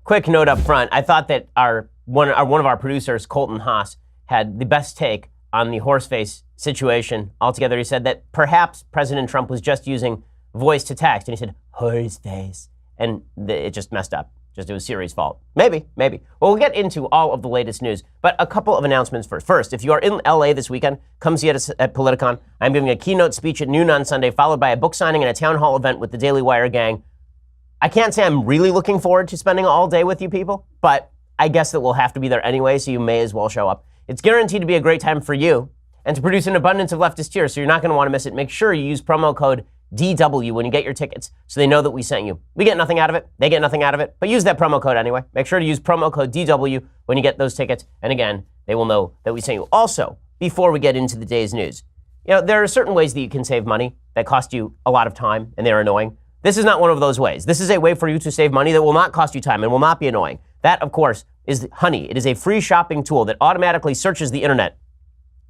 quick note up front. I thought that one of our producers, Colton Haas, had the best take on the horseface situation altogether. He said that perhaps President Trump was just using voice to text, and he said, horseface, and it just messed up. It was Siri's fault. Maybe. Well, we'll get into all of the latest news, but a couple of announcements first. First, if you are in LA this weekend, come see us at Politicon. I'm giving a keynote speech at noon on Sunday, followed by a book signing and a town hall event with the Daily Wire gang. I can't say I'm really looking forward to spending all day with you people, but I guess that we'll have to be there anyway, so you may as well show up. It's guaranteed to be a great time for you and to produce an abundance of leftist tears, so you're not going to want to miss it. Make sure you use promo code DW when you get your tickets so they know that we sent you. We get nothing out of it. They get nothing out of it. But use that promo code anyway. Make sure to use promo code DW when you get those tickets. And again, they will know that we sent you. Also, before we get into the day's news, there are certain ways that you can save money that cost you a lot of time and they're annoying. This is not one of those ways. This is a way for you to save money that will not cost you time and will not be annoying. That, of course, is Honey. It is a free shopping tool that automatically searches the internet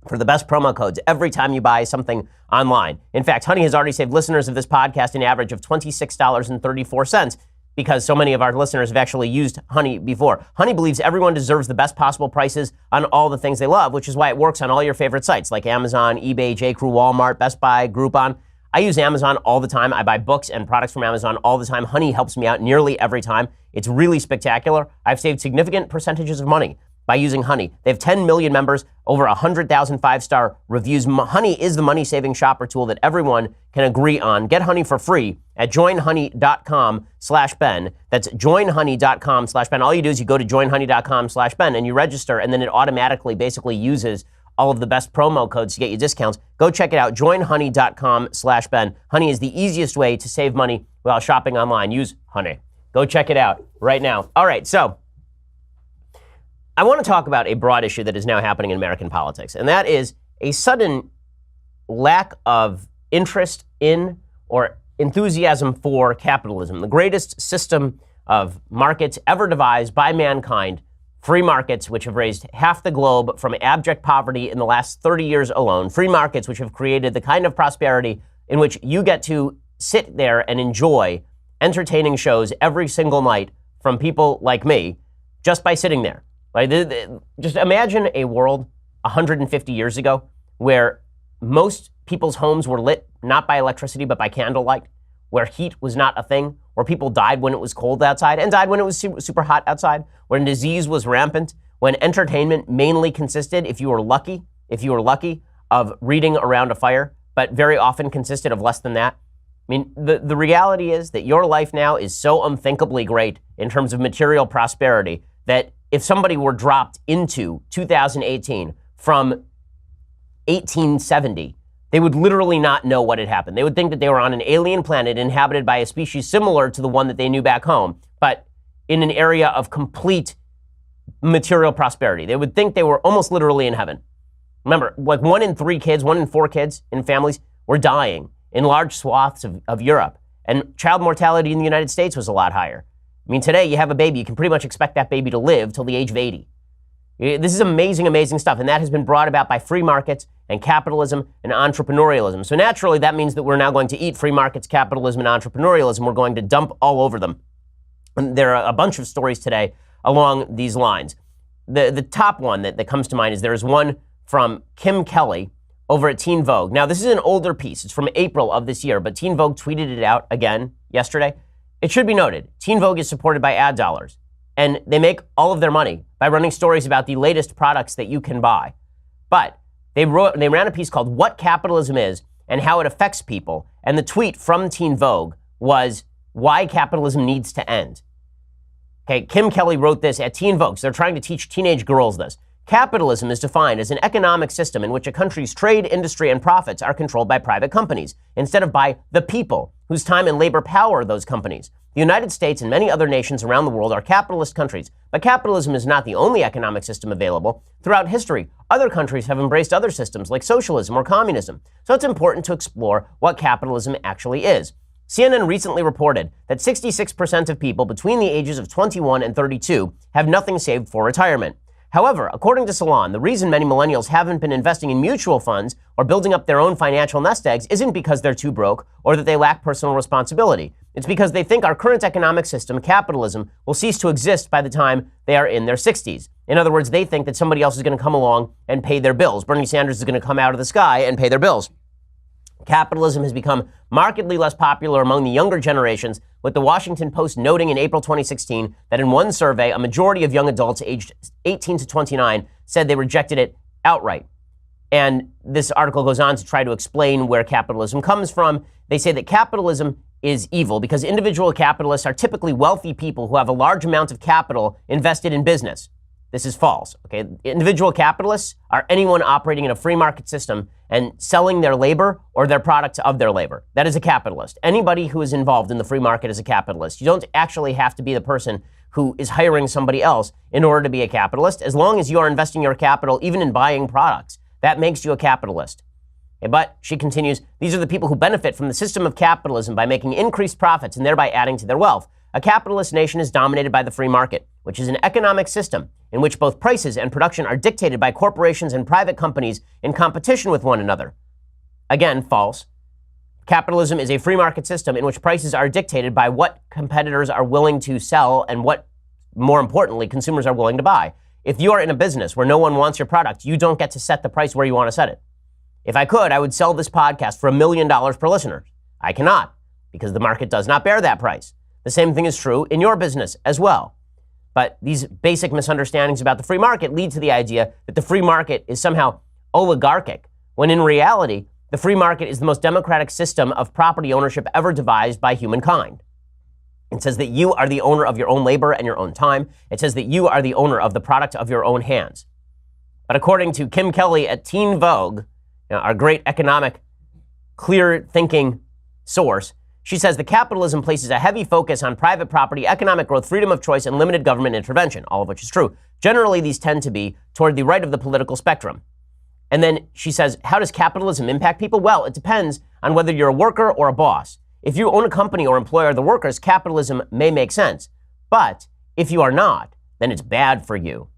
for the best promo codes every time you buy something online. In fact, Honey has already saved listeners of this podcast an average of $26.34 because so many of our listeners have actually used Honey before. Honey believes everyone deserves the best possible prices on all the things they love, which is why it works on all your favorite sites like Amazon, eBay, J.Crew, Walmart, Best Buy, Groupon. I use Amazon all the time. I buy books and products from Amazon all the time. Honey helps me out nearly every time. It's really spectacular. I've saved significant percentages of money by using Honey. They have 10 million members, over 100,000 five-star reviews. Honey is the money-saving shopper tool that everyone can agree on. Get Honey for free at joinhoney.com/Ben. That's joinhoney.com/Ben. All you do is you go to joinhoney.com/Ben and you register, and then it automatically basically uses all of the best promo codes to get you discounts. Go check it out, joinhoney.com/Ben. Honey is the easiest way to save money while shopping online. Use Honey. Go check it out right now. All right, so I want to talk about a broad issue that is now happening in American politics, and that is a sudden lack of interest in or enthusiasm for capitalism, the greatest system of markets ever devised by mankind, free markets which have raised half the globe from abject poverty in the last 30 years alone, free markets which have created the kind of prosperity in which you get to sit there and enjoy entertaining shows every single night from people like me just by sitting there. Just imagine a world 150 years ago where most people's homes were lit not by electricity but by candlelight, where heat was not a thing, where people died when it was cold outside and died when it was super hot outside, when disease was rampant, when entertainment mainly consisted, if you were lucky, of reading around a fire, but very often consisted of less than that. I mean, the reality is that your life now is so unthinkably great in terms of material prosperity that if somebody were dropped into 2018 from 1870, they would literally not know what had happened. They would think that they were on an alien planet inhabited by a species similar to the one that they knew back home, but in an area of complete material prosperity. They would think they were almost literally in heaven. Remember, like 1 in 4 kids in families were dying in large swaths of Europe, and child mortality in the United States was a lot higher. I mean, today you have a baby, you can pretty much expect that baby to live till the age of 80. This is amazing, amazing stuff, and that has been brought about by free markets and capitalism and entrepreneurialism. So naturally, that means that we're now going to eat free markets, capitalism, and entrepreneurialism. We're going to dump all over them. And there are a bunch of stories today along these lines. The top one that comes to mind is there is one from Kim Kelly over at Teen Vogue. Now, this is an older piece. It's from April of this year, but Teen Vogue tweeted it out again yesterday. It should be noted, Teen Vogue is supported by ad dollars, and they make all of their money by running stories about the latest products that you can buy. But they ran a piece called What Capitalism Is and How It Affects People, and the tweet from Teen Vogue was Why Capitalism Needs to End. Okay, Kim Kelly wrote this at Teen Vogue, so they're trying to teach teenage girls this. Capitalism is defined as an economic system in which a country's trade, industry, and profits are controlled by private companies, instead of by the people, whose time and labor power those companies. The United States and many other nations around the world are capitalist countries, but capitalism is not the only economic system available. Throughout history, other countries have embraced other systems like socialism or communism, so it's important to explore what capitalism actually is. CNN recently reported that 66% of people between the ages of 21 and 32 have nothing saved for retirement. However, according to Salon, the reason many millennials haven't been investing in mutual funds or building up their own financial nest eggs isn't because they're too broke or that they lack personal responsibility. It's because they think our current economic system, capitalism, will cease to exist by the time they are in their 60s. In other words, they think that somebody else is going to come along and pay their bills. Bernie Sanders is going to come out of the sky and pay their bills. Capitalism has become markedly less popular among the younger generations, with the Washington Post noting in April 2016 that in one survey, a majority of young adults aged 18 to 29 said they rejected it outright. And this article goes on to try to explain where capitalism comes from. They say that capitalism is evil because individual capitalists are typically wealthy people who have a large amount of capital invested in business. This is false, okay? Individual capitalists are anyone operating in a free market system and selling their labor or their product of their labor. That is a capitalist. Anybody who is involved in the free market is a capitalist. You don't actually have to be the person who is hiring somebody else in order to be a capitalist. As long as you are investing your capital, even in buying products, that makes you a capitalist. But, she continues, these are the people who benefit from the system of capitalism by making increased profits and thereby adding to their wealth. A capitalist nation is dominated by the free market, which is an economic system in which both prices and production are dictated by corporations and private companies in competition with one another. Again, false. Capitalism is a free market system in which prices are dictated by what competitors are willing to sell and what, more importantly, consumers are willing to buy. If you are in a business where no one wants your product, you don't get to set the price where you want to set it. If I could, I would sell this podcast for $1 million per listener. I cannot, because the market does not bear that price. The same thing is true in your business as well. But these basic misunderstandings about the free market lead to the idea that the free market is somehow oligarchic, when in reality, the free market is the most democratic system of property ownership ever devised by humankind. It says that you are the owner of your own labor and your own time. It says that you are the owner of the product of your own hands. But according to Kim Kelly at Teen Vogue, our great economic, clear-thinking source, she says the capitalism places a heavy focus on private property, economic growth, freedom of choice, and limited government intervention, all of which is true. Generally, these tend to be toward the right of the political spectrum. And then she says, how does capitalism impact people? Well, it depends on whether you're a worker or a boss. If you own a company or employ other workers, capitalism may make sense. But if you are not, then it's bad for you.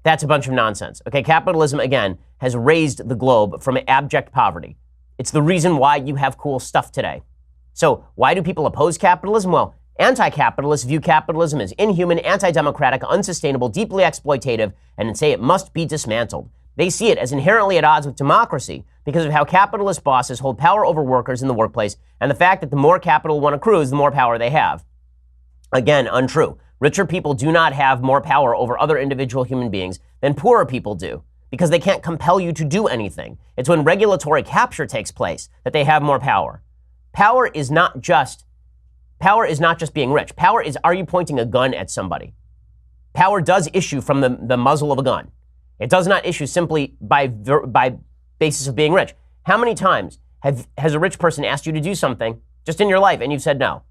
That's a bunch of nonsense. Okay, capitalism, again, has raised the globe from abject poverty. It's the reason why you have cool stuff today. So why do people oppose capitalism? Well, anti-capitalists view capitalism as inhuman, anti-democratic, unsustainable, deeply exploitative, and say it must be dismantled. They see it as inherently at odds with democracy because of how capitalist bosses hold power over workers in the workplace and the fact that the more capital one accrues, the more power they have. Again, untrue. Richer people do not have more power over other individual human beings than poorer people do because they can't compel you to do anything. It's when regulatory capture takes place that they have more power. Power is not just being rich. Power is, are you pointing a gun at somebody? Power does issue from the muzzle of a gun. It does not issue simply by basis of being rich. How many times has a rich person asked you to do something just in your life and you've said no?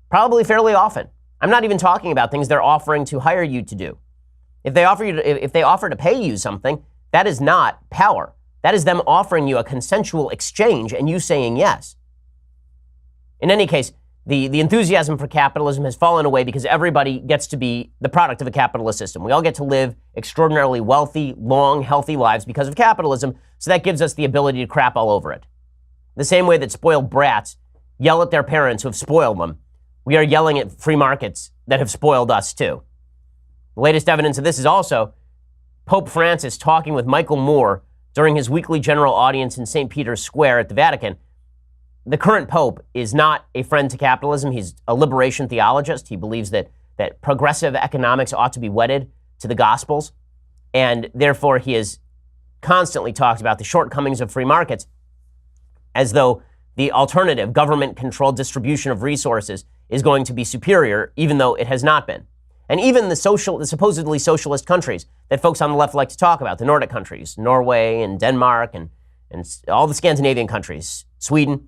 Probably fairly often. I'm not even talking about things they're offering to hire you to do. If they offer to pay you something, that is not power. That is them offering you a consensual exchange and you saying yes. In any case, the enthusiasm for capitalism has fallen away because everybody gets to be the product of a capitalist system. We all get to live extraordinarily wealthy, long, healthy lives because of capitalism, so that gives us the ability to crap all over it. The same way that spoiled brats yell at their parents who have spoiled them, we are yelling at free markets that have spoiled us too. The latest evidence of this is also Pope Francis talking with Michael Moore during his weekly general audience in St. Peter's Square at the Vatican. The current Pope is not a friend to capitalism. He's a liberation theologist. He believes that progressive economics ought to be wedded to the Gospels, and therefore he has constantly talked about the shortcomings of free markets as though the alternative, government-controlled distribution of resources, is going to be superior, even though it has not been. And even the supposedly socialist countries that folks on the left like to talk about, the Nordic countries, Norway and Denmark and all the Scandinavian countries, Sweden,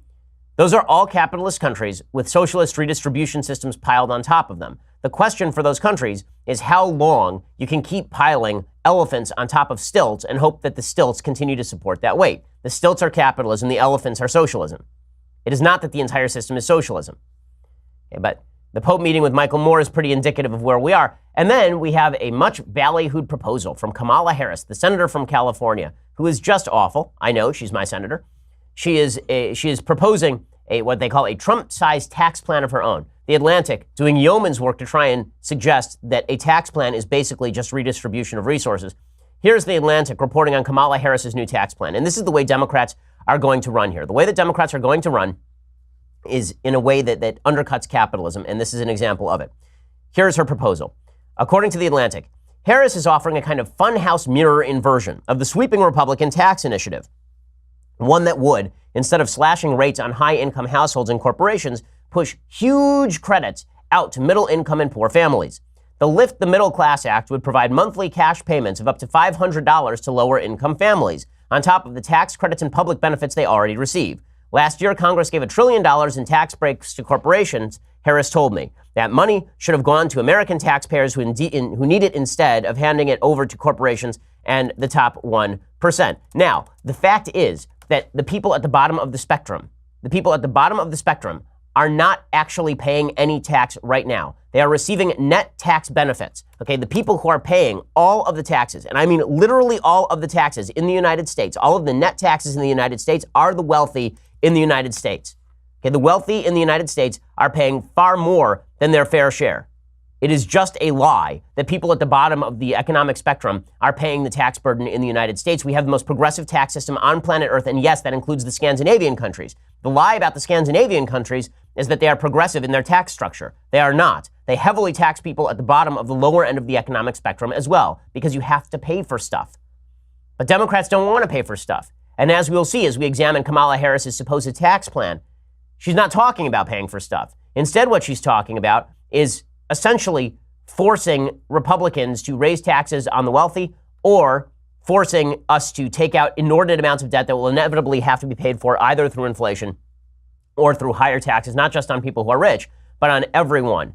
those are all capitalist countries with socialist redistribution systems piled on top of them. The question for those countries is how long you can keep piling elephants on top of stilts and hope that the stilts continue to support that weight. The stilts are capitalism, the elephants are socialism. It is not that the entire system is socialism. Okay, but the Pope meeting with Michael Moore is pretty indicative of where we are. And then we have a much ballyhooed proposal from Kamala Harris, the senator from California, who is just awful. I know, she's my senator. She is proposing what they call a Trump-sized tax plan of her own. The Atlantic doing yeoman's work to try and suggest that a tax plan is basically just redistribution of resources. Here's the Atlantic reporting on Kamala Harris's new tax plan. And this is the way Democrats are going to run here. The way that Democrats are going to run is in a way that undercuts capitalism, and this is an example of it. Here's her proposal. According to the Atlantic, Harris is offering a kind of funhouse mirror inversion of the sweeping Republican tax initiative. One that would, instead of slashing rates on high-income households and corporations, push huge credits out to middle-income and poor families. The Lift the Middle Class Act would provide monthly cash payments of up to $500 to lower-income families, on top of the tax credits and public benefits they already receive. Last year, Congress gave $1 trillion in tax breaks to corporations, Harris told me. That money should have gone to American taxpayers who need it instead of handing it over to corporations and the top 1%. Now, the fact is that the people at the bottom of the spectrum are not actually paying any tax right now. They are receiving net tax benefits. Okay, the people who are paying all of the taxes, and I mean literally all of the taxes in the United States, all of the net taxes in the United States are the wealthy in the United States. Okay, the wealthy in the United States are paying far more than their fair share. It is just a lie that people at the bottom of the economic spectrum are paying the tax burden in the United States. We have the most progressive tax system on planet Earth, and yes, that includes the Scandinavian countries. The lie about the Scandinavian countries is that they are progressive in their tax structure. They are not. They heavily tax people at the bottom of the lower end of the economic spectrum as well, because you have to pay for stuff. But Democrats don't want to pay for stuff. And as we'll see as we examine Kamala Harris's supposed tax plan, she's not talking about paying for stuff. Instead, what she's talking about is essentially forcing Republicans to raise taxes on the wealthy or forcing us to take out inordinate amounts of debt that will inevitably have to be paid for either through inflation or through higher taxes, not just on people who are rich, but on everyone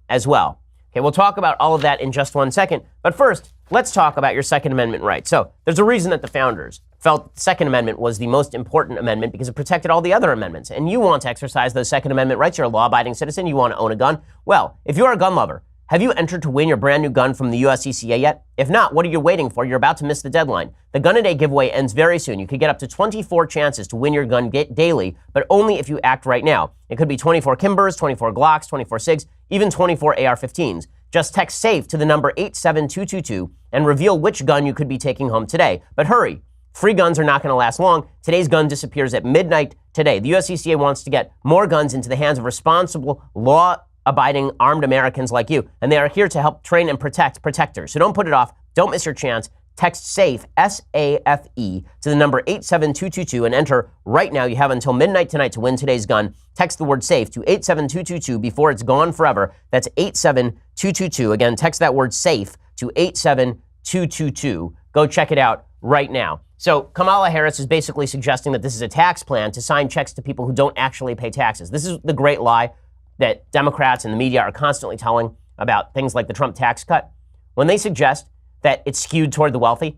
as well. Okay, we'll talk about all of that in just 1 second. But first, let's talk about your Second Amendment rights. So there's a reason that the founders felt the Second Amendment was the most important amendment because it protected all the other amendments. And you want to exercise those Second Amendment rights. You're a law-abiding citizen. You want to own a gun. Well, if you're a gun lover, have you entered to win your brand new gun from the USCCA yet? If not, what are you waiting for? You're about to miss the deadline. The Gun a Day giveaway ends very soon. You could get up to 24 chances to win your gun daily, but only if you act right now. It could be 24 Kimbers, 24 Glocks, 24 SIGs, even 24 AR-15s. Just text SAFE to the number 87222 and reveal which gun you could be taking home today. But hurry. Free guns are not going to last long. Today's gun disappears at midnight today. The USCCA wants to get more guns into the hands of responsible, law-abiding, armed Americans like you, and they are here to help train and protect protectors. So don't put it off. Don't miss your chance. Text SAFE, S-A-F-E, to the number 87222 and enter right now. You have until midnight tonight to win today's gun. Text the word SAFE to 87222 before it's gone forever. That's 87222. Again, text that word SAFE to 87222. Go check it out right now. So Kamala Harris is basically suggesting that this is a tax plan to sign checks to people who don't actually pay taxes. This is the great lie that Democrats and the media are constantly telling about things like the Trump tax cut. When they suggest that it's skewed toward the wealthy,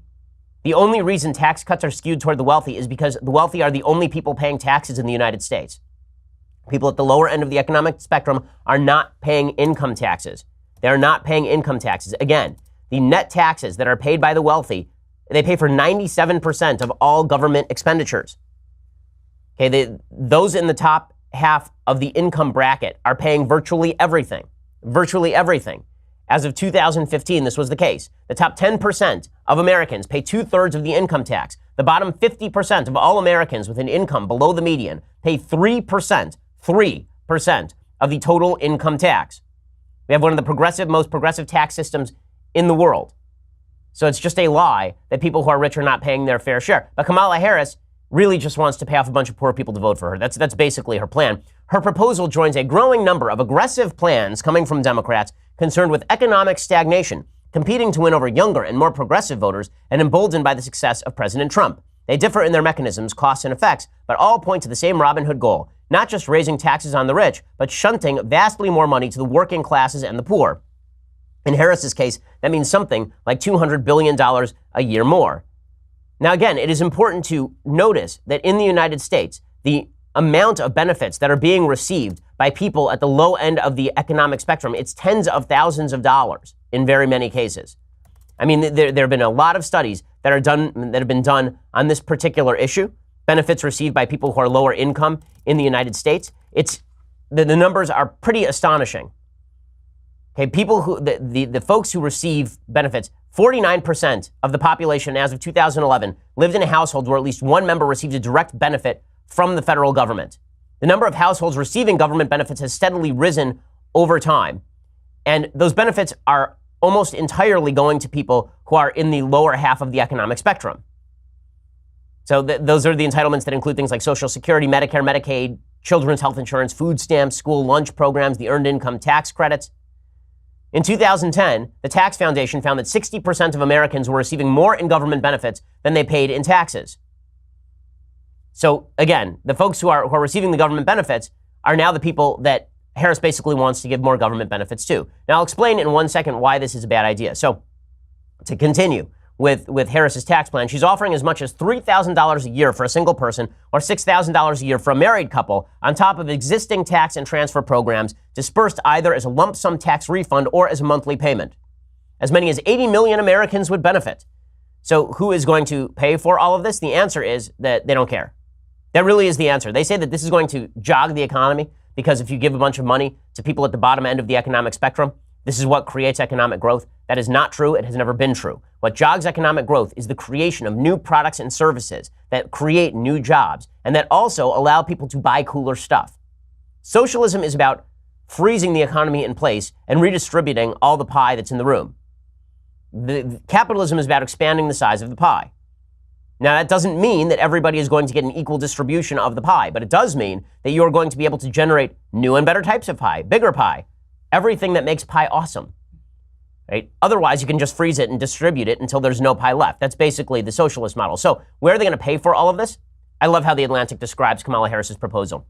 the only reason tax cuts are skewed toward the wealthy is because the wealthy are the only people paying taxes in the United States. People at the lower end of the economic spectrum are not paying income taxes. They're not paying income taxes. Again, the net taxes that are paid by the wealthy, they pay for 97% of all government expenditures. Okay, those in the top half of the income bracket are paying virtually everything. Virtually everything. As of 2015, this was the case. The top 10% of Americans pay 2/3 of the income tax. The bottom 50% of all Americans with an income below the median pay 3% of the total income tax. We have one of the most progressive tax systems in the world. So it's just a lie that people who are rich are not paying their fair share. But Kamala Harris really just wants to pay off a bunch of poor people to vote for her. That's basically her plan. Her proposal joins a growing number of aggressive plans coming from Democrats concerned with economic stagnation, competing to win over younger and more progressive voters, and emboldened by the success of President Trump. They differ in their mechanisms, costs, and effects, but all point to the same Robin Hood goal, not just raising taxes on the rich, but shunting vastly more money to the working classes and the poor. In Harris's case, that means something like $200 billion a year more. Now, again, it is important to notice that in the United States, the amount of benefits that are being received by people at the low end of the economic spectrum, it's tens of thousands of dollars in very many cases. I mean, there have been a lot of studies that have been done on this particular issue, benefits received by people who are lower income in the United States, the numbers are pretty astonishing. Okay, the folks who receive benefits, 49% of the population as of 2011 lived in a household where at least one member received a direct benefit from the federal government. The number of households receiving government benefits has steadily risen over time. And those benefits are almost entirely going to people who are in the lower half of the economic spectrum. So those are the entitlements that include things like Social Security, Medicare, Medicaid, children's health insurance, food stamps, school lunch programs, the earned income tax credits. In 2010, the Tax Foundation found that 60% of Americans were receiving more in government benefits than they paid in taxes. So again, the folks who are receiving the government benefits are now the people that Harris basically wants to give more government benefits to. Now, I'll explain in 1 second why this is a bad idea. So to continue with Harris's tax plan, she's offering as much as $3,000 a year for a single person or $6,000 a year for a married couple on top of existing tax and transfer programs dispersed either as a lump sum tax refund or as a monthly payment. As many as 80 million Americans would benefit. So who is going to pay for all of this? The answer is that they don't care. That really is the answer. They say that this is going to jog the economy because if you give a bunch of money to people at the bottom end of the economic spectrum, this is what creates economic growth. That is not true. It has never been true. What jogs economic growth is the creation of new products and services that create new jobs and that also allow people to buy cooler stuff. Socialism is about freezing the economy in place and redistributing all the pie that's in the room. Capitalism is about expanding the size of the pie. Now, that doesn't mean that everybody is going to get an equal distribution of the pie, but it does mean that you're going to be able to generate new and better types of pie, bigger pie, everything that makes pie awesome. Right? Otherwise, you can just freeze it and distribute it until there's no pie left. That's basically the socialist model. So where are they going to pay for all of this? I love how The Atlantic describes Kamala Harris's proposal.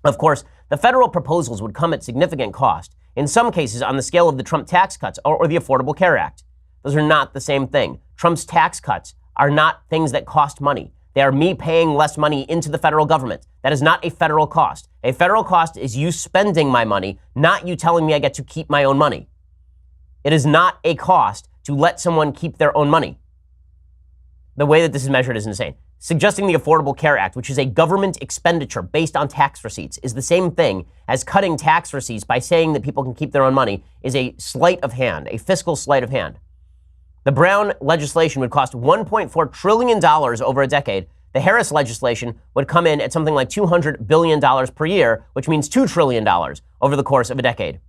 Of course, the federal proposals would come at significant cost, in some cases on the scale of the Trump tax cuts or the Affordable Care Act. Those are not the same thing. Trump's tax cuts are not things that cost money. They are me paying less money into the federal government. That is not a federal cost. A federal cost is you spending my money, not you telling me I get to keep my own money. It is not a cost to let someone keep their own money. The way that this is measured is insane. Suggesting the Affordable Care Act, which is a government expenditure based on tax receipts, is the same thing as cutting tax receipts by saying that people can keep their own money, is a sleight of hand, a fiscal sleight of hand. The Brown legislation would cost $1.4 trillion over a decade. The Harris legislation would come in at something like $200 billion per year, which means $2 trillion over the course of a decade.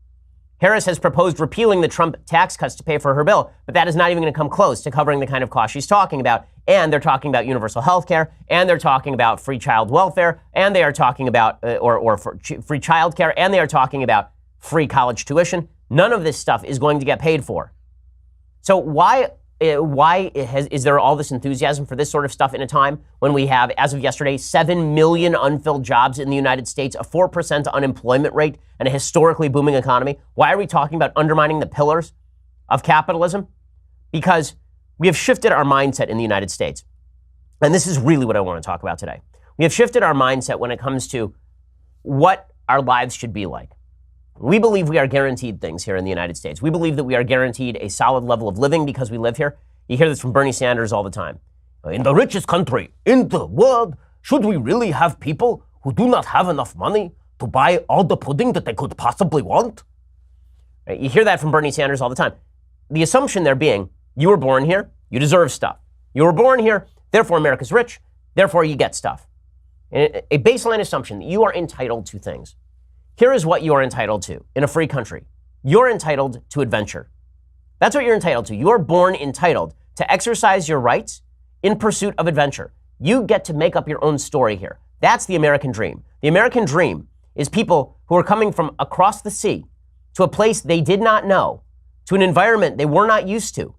Harris has proposed repealing the Trump tax cuts to pay for her bill, but that is not even going to come close to covering the kind of cost she's talking about. And they're talking about universal health care, and they're talking about free child welfare, and they are talking about, free child care, and they are talking about free college tuition. None of this stuff is going to get paid for. So why is there all this enthusiasm for this sort of stuff in a time when we have, as of yesterday, 7 million unfilled jobs in the United States, a 4% unemployment rate, and a historically booming economy? Why are we talking about undermining the pillars of capitalism? Because we have shifted our mindset in the United States. And this is really what I want to talk about today. We have shifted our mindset when it comes to what our lives should be like. We believe we are guaranteed things here in the United States. We believe that we are guaranteed a solid level of living because we live here. You hear this from Bernie Sanders all the time. In the richest country in the world, should we really have people who do not have enough money to buy all the pudding that they could possibly want? Right? You hear that from Bernie Sanders all the time. The assumption there being, you were born here, you deserve stuff. You were born here, therefore America's rich, therefore you get stuff. A baseline assumption that you are entitled to things. Here is what you are entitled to in a free country. You're entitled to adventure. That's what you're entitled to. You're born entitled to exercise your rights in pursuit of adventure. You get to make up your own story here. That's the American dream. The American dream is people who are coming from across the sea to a place they did not know, to an environment they were not used to,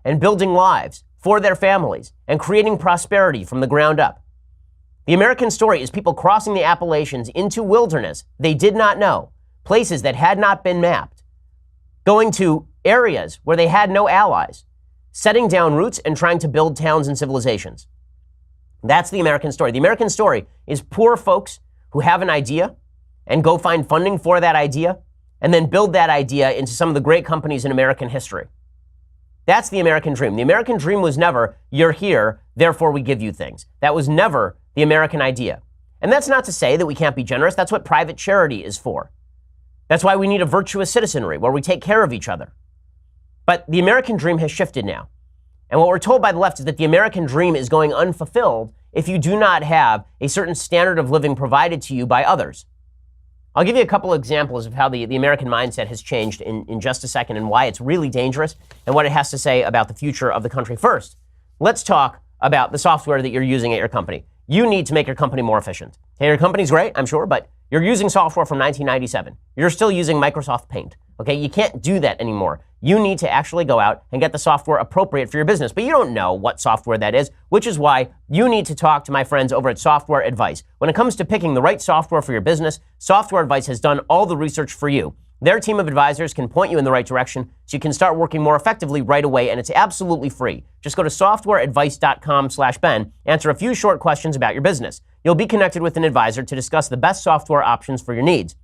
and building lives for their families and creating prosperity from the ground up. The American story is people crossing the Appalachians into wilderness they did not know, places that had not been mapped, going to areas where they had no allies, setting down roots and trying to build towns and civilizations. That's the American story. The American story is poor folks who have an idea and go find funding for that idea and then build that idea into some of the great companies in American history. That's the American dream. The American dream was never, you're here, therefore we give you things. That was never the American idea. And that's not to say that we can't be generous. That's what private charity is for. That's why we need a virtuous citizenry where we take care of each other. But the American dream has shifted now. And what we're told by the left is that the American dream is going unfulfilled if you do not have a certain standard of living provided to you by others. I'll give you a couple of examples of how the American mindset has changed in just a second and why it's really dangerous and what it has to say about the future of the country. First, let's talk about the software that you're using at your company. You need to make your company more efficient. Hey, your company's great, I'm sure, but you're using software from 1997. You're still using Microsoft Paint. Okay, you can't do that anymore. You need to actually go out and get the software appropriate for your business, but you don't know what software that is, which is why you need to talk to my friends over at Software Advice. When it comes to picking the right software for your business, Software Advice has done all the research for you. Their team of advisors can point you in the right direction so you can start working more effectively right away, and it's absolutely free. Just go to softwareadvice.com/Ben, answer a few short questions about your business. You'll be connected with an advisor to discuss the best software options for your needs.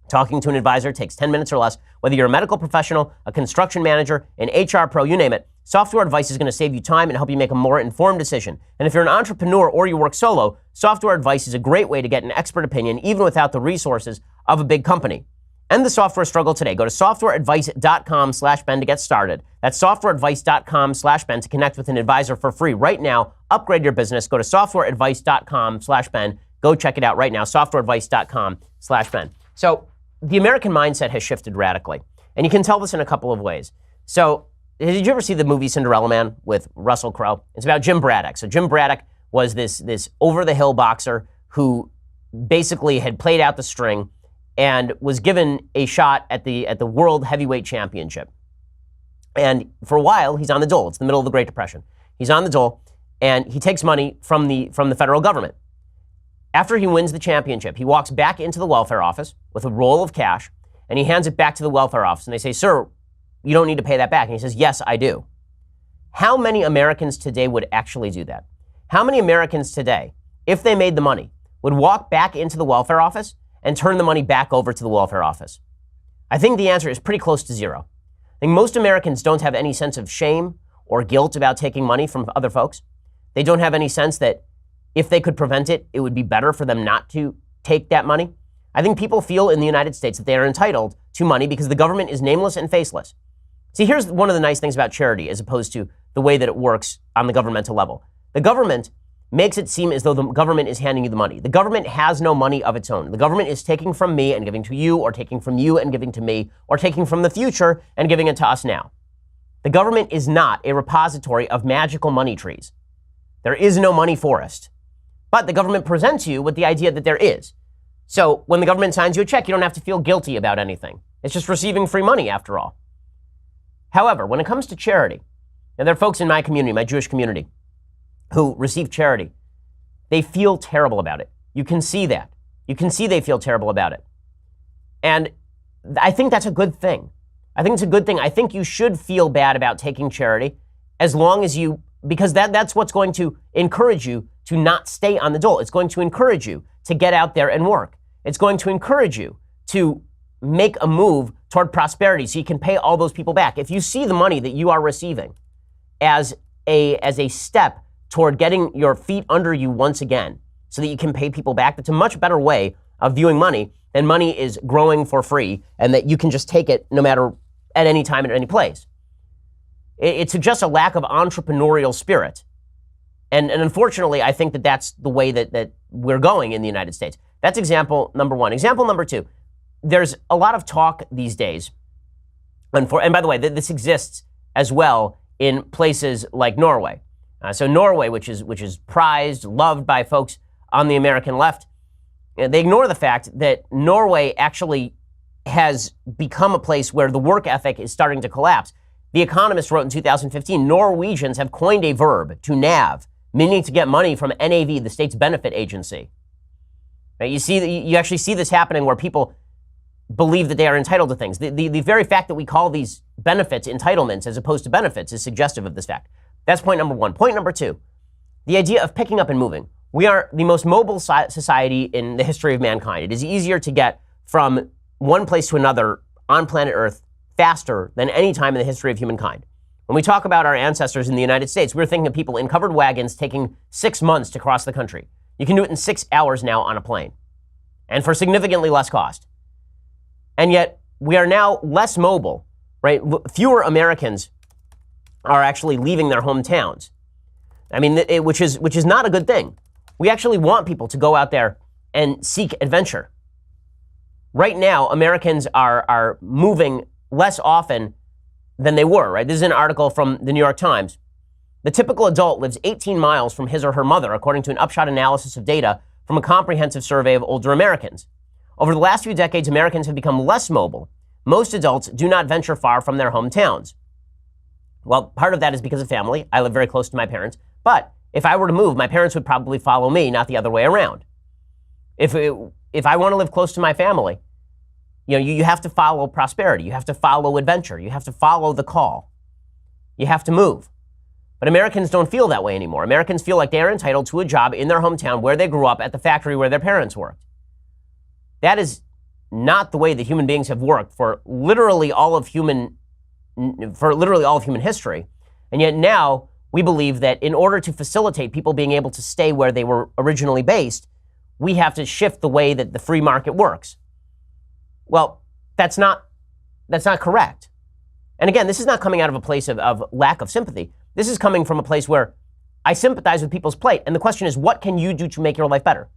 Talking to an advisor takes 10 minutes or less. Whether you're a medical professional, a construction manager, an HR pro, you name it, Software Advice is going to save you time and help you make a more informed decision. And if you're an entrepreneur or you work solo, Software Advice is a great way to get an expert opinion even without the resources of a big company. End the software struggle today. Go to softwareadvice.com/Ben to get started. That's softwareadvice.com/Ben to connect with an advisor for free. Right now, upgrade your business. Go to softwareadvice.com/Ben. Go check it out right now, softwareadvice.com/Ben. So the American mindset has shifted radically. And you can tell this in a couple of ways. So did you ever see the movie Cinderella Man with Russell Crowe? It's about Jim Braddock. So Jim Braddock was this over-the-hill boxer who basically had played out the string and was given a shot at the World Heavyweight Championship. And for a while, he's on the dole. It's the middle of the Great Depression. He's on the dole, and he takes money from the federal government. After he wins the championship, he walks back into the welfare office with a roll of cash, and he hands it back to the welfare office. And they say, "Sir, you don't need to pay that back." And he says, "Yes, I do." How many Americans today would actually do that? How many Americans today, if they made the money, would walk back into the welfare office and turn the money back over to the welfare office? I think the answer is pretty close to zero. I think most Americans don't have any sense of shame or guilt about taking money from other folks. They don't have any sense that if they could prevent it, it would be better for them not to take that money. I think people feel in the United States that they are entitled to money because the government is nameless and faceless. See, here's one of the nice things about charity as opposed to the way that it works on the governmental level. The government makes it seem as though the government is handing you the money. The government has no money of its own. The government is taking from me and giving to you, or taking from you and giving to me, or taking from the future and giving it to us now. The government is not a repository of magical money trees. There is no money forest. But the government presents you with the idea that there is. So when the government signs you a check, you don't have to feel guilty about anything. It's just receiving free money after all. However, when it comes to charity, and there are folks in my community, my Jewish community, who receive charity, they feel terrible about it. You can see that. You can see they feel terrible about it. And I think that's a good thing. I think it's a good thing. I think you should feel bad about taking charity as long as because that's what's going to encourage you to not stay on the dole. It's going to encourage you to get out there and work. It's going to encourage you to make a move toward prosperity so you can pay all those people back. If you see the money that you are receiving as a step toward getting your feet under you once again so that you can pay people back, that's a much better way of viewing money than money is growing for free and that you can just take it no matter at any time at any place. It's just a lack of entrepreneurial spirit. And unfortunately, I think that that's the way that we're going in the United States. That's example number one. Example number two, there's a lot of talk these days, and by the way, this exists as well in places like Norway. So Norway, which is prized, loved by folks on the American left, they ignore the fact that Norway actually has become a place where the work ethic is starting to collapse. The Economist wrote in 2015, Norwegians have coined a verb, to nav, meaning to get money from NAV, the state's benefit agency. Now, you actually see this happening where people believe that they are entitled to things. The very fact that we call these benefits entitlements as opposed to benefits is suggestive of this fact. That's point number one. Point number two, the idea of picking up and moving. We are the most mobile society in the history of mankind. It is easier to get from one place to another on planet Earth faster than any time in the history of humankind. When we talk about our ancestors in the United States, we're thinking of people in covered wagons taking 6 months to cross the country. You can do it in 6 hours now on a plane, and for significantly less cost. And yet, we are now less mobile, right? Fewer Americans are actually leaving their hometowns. I mean, which is not a good thing. We actually want people to go out there and seek adventure. Right now, Americans are moving less often than they were, right? This is an article from the New York Times. The typical adult lives 18 miles from his or her mother, according to an upshot analysis of data from a comprehensive survey of older Americans. Over the last few decades, Americans have become less mobile. Most adults do not venture far from their hometowns. Well, part of that is because of family. I live very close to my parents. But if I were to move, my parents would probably follow me, not the other way around. If I want to live close to my family, you have to follow prosperity. You have to follow adventure. You have to follow the call. You have to move. But Americans don't feel that way anymore. Americans feel like they are entitled to a job in their hometown where they grew up at the factory where their parents worked. That is not the way that human beings have worked for literally all of human history. And yet now we believe that in order to facilitate people being able to stay where they were originally based, we have to shift the way that the free market works. Well, that's not correct. And again, this is not coming out of a place of lack of sympathy. This is coming from a place where I sympathize with people's plight. And the question is, what can you do to make your life better?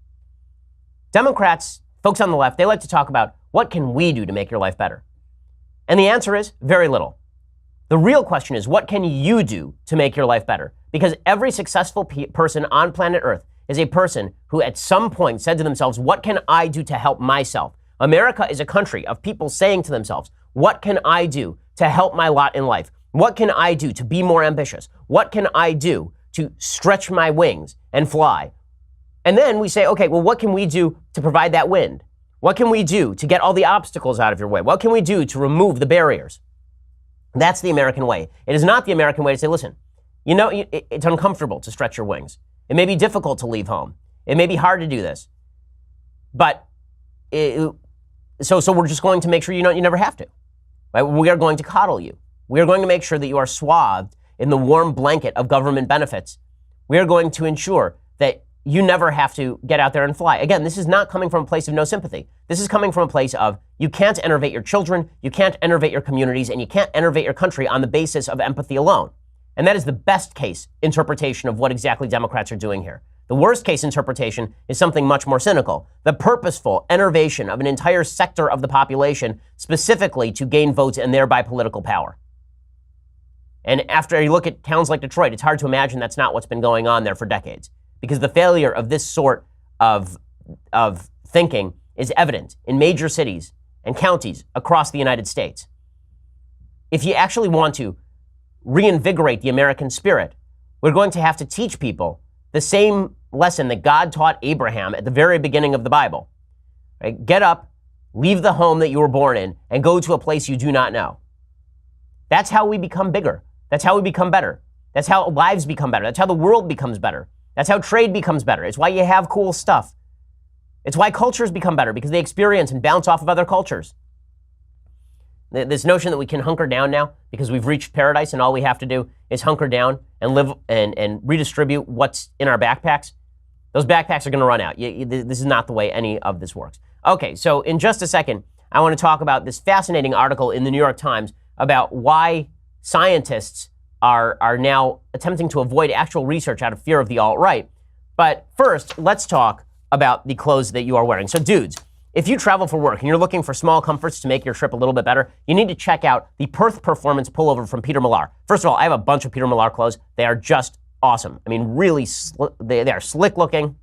Democrats, folks on the left, they like to talk about what can we do to make your life better? And the answer is very little. The real question is, what can you do to make your life better? Because every successful person on planet Earth is a person who at some point said to themselves, what can I do to help myself? America is a country of people saying to themselves, what can I do to help my lot in life? What can I do to be more ambitious? What can I do to stretch my wings and fly? And then we say, okay, well, what can we do to provide that wind? What can we do to get all the obstacles out of your way? What can we do to remove the barriers? That's the American way. It is not the American way to say, listen, it's uncomfortable to stretch your wings. It may be difficult to leave home. It may be hard to do this. But so we're just going to make sure you never have to. Right? We are going to coddle you. We are going to make sure that you are swathed in the warm blanket of government benefits. We are going to ensure that you never have to get out there and fly. Again, this is not coming from a place of no sympathy. This is coming from a place of you can't enervate your children, you can't enervate your communities, and you can't enervate your country on the basis of empathy alone. And that is the best case interpretation of what exactly Democrats are doing here. The worst case interpretation is something much more cynical. The purposeful enervation of an entire sector of the population specifically to gain votes and thereby political power. And after you look at towns like Detroit, it's hard to imagine that's not what's been going on there for decades. Because the failure of this sort of thinking is evident in major cities and counties across the United States. If you actually want to reinvigorate the American spirit, we're going to have to teach people the same lesson that God taught Abraham at the very beginning of the Bible. Right? Get up, leave the home that you were born in, and go to a place you do not know. That's how we become bigger. That's how we become better. That's how lives become better. That's how the world becomes better. That's how trade becomes better. It's why you have cool stuff. It's why cultures become better, because they experience and bounce off of other cultures. This notion that we can hunker down now because we've reached paradise and all we have to do is hunker down and live and redistribute what's in our backpacks. Those backpacks are going to run out. This is not the way any of this works. Okay, so in just a second, I want to talk about this fascinating article in the New York Times about why scientists are now attempting to avoid actual research out of fear of the alt-right. But first, let's talk about the clothes that you are wearing. So dudes, if you travel for work and you're looking for small comforts to make your trip a little bit better, you need to check out the Perth Performance Pullover from Peter Millar. First of all, I have a bunch of Peter Millar clothes. They are just awesome. I mean, really, they are slick looking,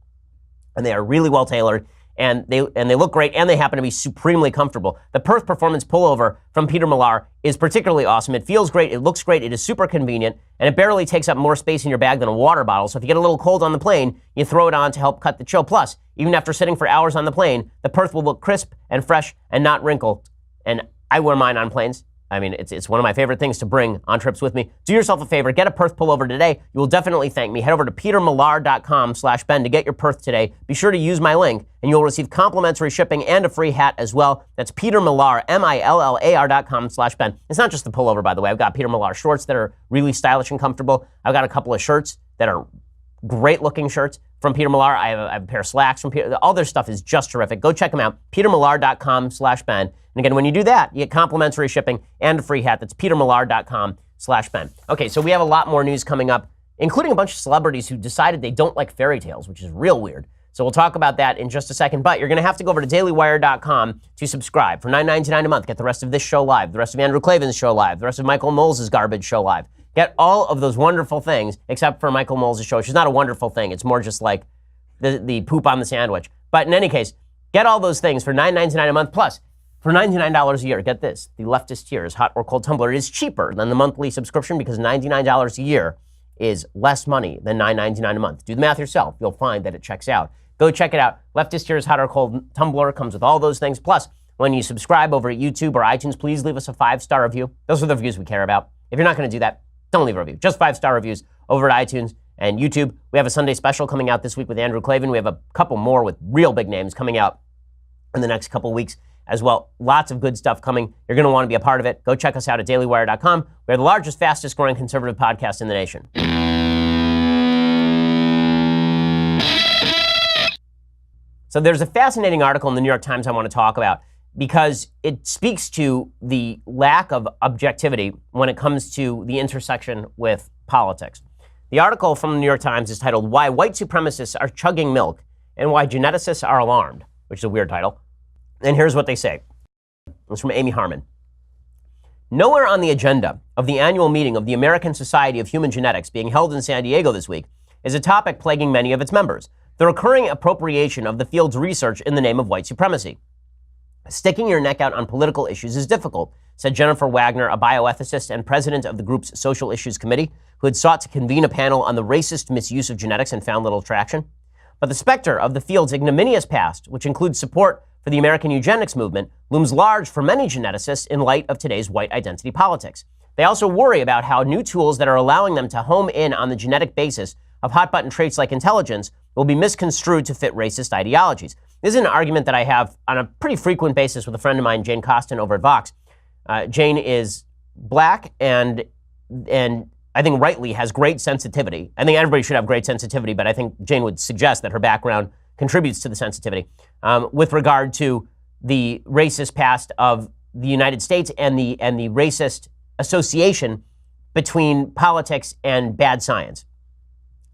and they are really well tailored, and they look great, and they happen to be supremely comfortable. The Perth Performance Pullover from Peter Millar is particularly awesome. It feels great, it looks great, it is super convenient, and it barely takes up more space in your bag than a water bottle. So if you get a little cold on the plane, you throw it on to help cut the chill. Plus, even after sitting for hours on the plane, the Perth will look crisp and fresh and not wrinkled. And I wear mine on planes. I mean, it's one of my favorite things to bring on trips with me. Do yourself a favor, get a Perth pullover today. You will definitely thank me. Head over to petermillar.com/Ben to get your Perth today. Be sure to use my link, and you'll receive complimentary shipping and a free hat as well. That's Peter Millar, MILLAR.com/Ben. It's not just the pullover, by the way. I've got Peter Millar shorts that are really stylish and comfortable. I've got a couple of shirts that are great looking shirts. from Peter Millar. I have a pair of slacks from Peter. All their stuff is just terrific. Go check them out. petermillar.com/Ben. And again, when you do that, you get complimentary shipping and a free hat. That's petermillar.com/Ben. Okay, so we have a lot more news coming up, including a bunch of celebrities who decided they don't like fairy tales, which is real weird. So we'll talk about that in just a second. But you're going to have to go over to dailywire.com to subscribe. For $9.99 a month, get the rest of this show live, the rest of Andrew Klavan's show live, the rest of Michael Knowles' garbage show live. Get all of those wonderful things, except for Michael Knowles' show, which is not a wonderful thing. It's more just like the poop on the sandwich. But in any case, get all those things for $9.99 a month. Plus, for $99 a year, get this. The leftist tiers, hot or cold tumbler, is cheaper than the monthly subscription because $99 a year is less money than $9.99 a month. Do the math yourself. You'll find that it checks out. Go check it out. Leftist Tears Hot or Cold Tumbler comes with all those things. Plus, when you subscribe over at YouTube or iTunes, please leave us a 5-star review. Those are the reviews we care about. If you're not going to do that, don't leave a review. Just 5-star reviews over at iTunes and YouTube. We have a Sunday special coming out this week with Andrew Klavan. We have a couple more with real big names coming out in the next couple weeks as well. Lots of good stuff coming. You're going to want to be a part of it. Go check us out at dailywire.com. We're the largest, fastest growing conservative podcast in the nation. So there's a fascinating article in the New York Times I want to talk about because it speaks to the lack of objectivity when it comes to the intersection with politics. The article from the New York Times is titled, "Why White Supremacists Are Chugging Milk and Why Geneticists Are Alarmed," which is a weird title. And here's what they say. It's from Amy Harmon. "Nowhere on the agenda of the annual meeting of the American Society of Human Genetics being held in San Diego this week is a topic plaguing many of its members: the recurring appropriation of the field's research in the name of white supremacy. Sticking your neck out on political issues is difficult," said Jennifer Wagner, a bioethicist and president of the group's Social Issues Committee, who had sought to convene a panel on the racist misuse of genetics and found little traction. "But the specter of the field's ignominious past, which includes support for the American eugenics movement, looms large for many geneticists in light of today's white identity politics. They also worry about how new tools that are allowing them to home in on the genetic basis of hot-button traits like intelligence will be misconstrued to fit racist ideologies." This is an argument that I have on a pretty frequent basis with a friend of mine, Jane Costin, over at Vox. Jane is black and I think rightly has great sensitivity. I think everybody should have great sensitivity, but I think Jane would suggest that her background contributes to the sensitivity with regard to the racist past of the United States and the racist association between politics and bad science.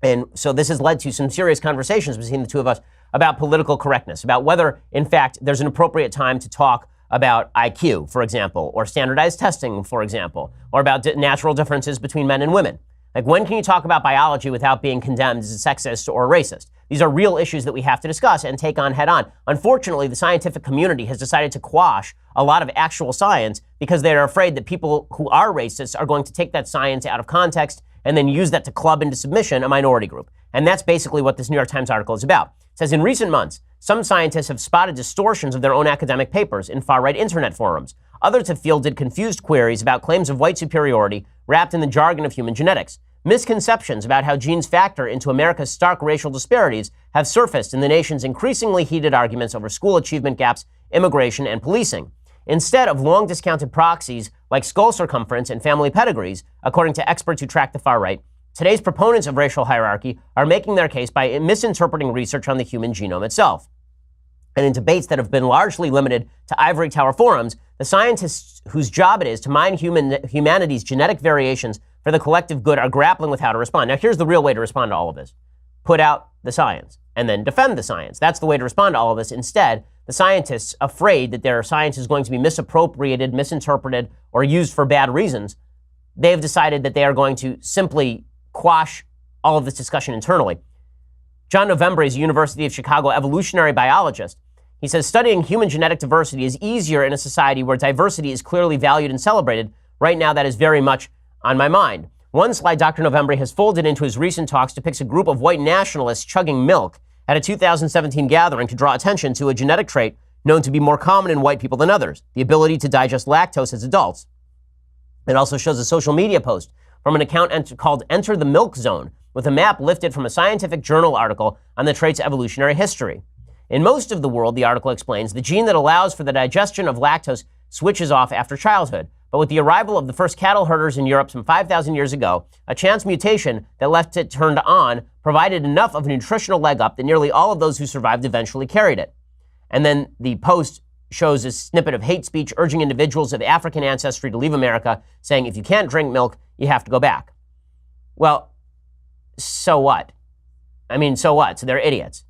And so this has led to some serious conversations between the two of us about political correctness, about whether, in fact, there's an appropriate time to talk about IQ, for example, or standardized testing, for example, or about natural differences between men and women. Like, when can you talk about biology without being condemned as a sexist or racist? These are real issues that we have to discuss and take on head on. Unfortunately, the scientific community has decided to quash a lot of actual science because they're afraid that people who are racists are going to take that science out of context and then use that to club into submission a minority group. And that's basically what this New York Times article is about. It says, in recent months, some scientists have spotted distortions of their own academic papers in far-right internet forums. Others have fielded confused queries about claims of white superiority wrapped in the jargon of human genetics. Misconceptions about how genes factor into America's stark racial disparities have surfaced in the nation's increasingly heated arguments over school achievement gaps, immigration, and policing. Instead of long-discounted proxies like skull circumference and family pedigrees, according to experts who track the far right, today's proponents of racial hierarchy are making their case by misinterpreting research on the human genome itself. And in debates that have been largely limited to ivory tower forums, the scientists whose job it is to mine humanity's genetic variations for the collective good are grappling with how to respond. Now, here's the real way to respond to all of this. Put out the science and then defend the science. That's the way to respond to all of this. Instead, the scientists, afraid that their science is going to be misappropriated, misinterpreted, or used for bad reasons, they have decided that they are going to simply quash all of this discussion internally. John Novembre is a University of Chicago evolutionary biologist. He says studying human genetic diversity is easier in a society where diversity is clearly valued and celebrated. Right now, that is very much on my mind. One slide Dr. Novembre has folded into his recent talks depicts a group of white nationalists chugging milk at a 2017 gathering to draw attention to a genetic trait known to be more common in white people than others, the ability to digest lactose as adults. It also shows a social media post from an account called Enter the Milk Zone, with a map lifted from a scientific journal article on the trait's evolutionary history. In most of the world, the article explains, the gene that allows for the digestion of lactose switches off after childhood, But with the arrival of the first cattle herders in Europe some 5,000 years ago, a chance mutation that left it turned on provided enough of a nutritional leg up that nearly all of those who survived eventually carried it. And then the Post shows a snippet of hate speech urging individuals of African ancestry to leave America, saying if you can't drink milk, you have to go back. Well, so what? So what? So they're idiots.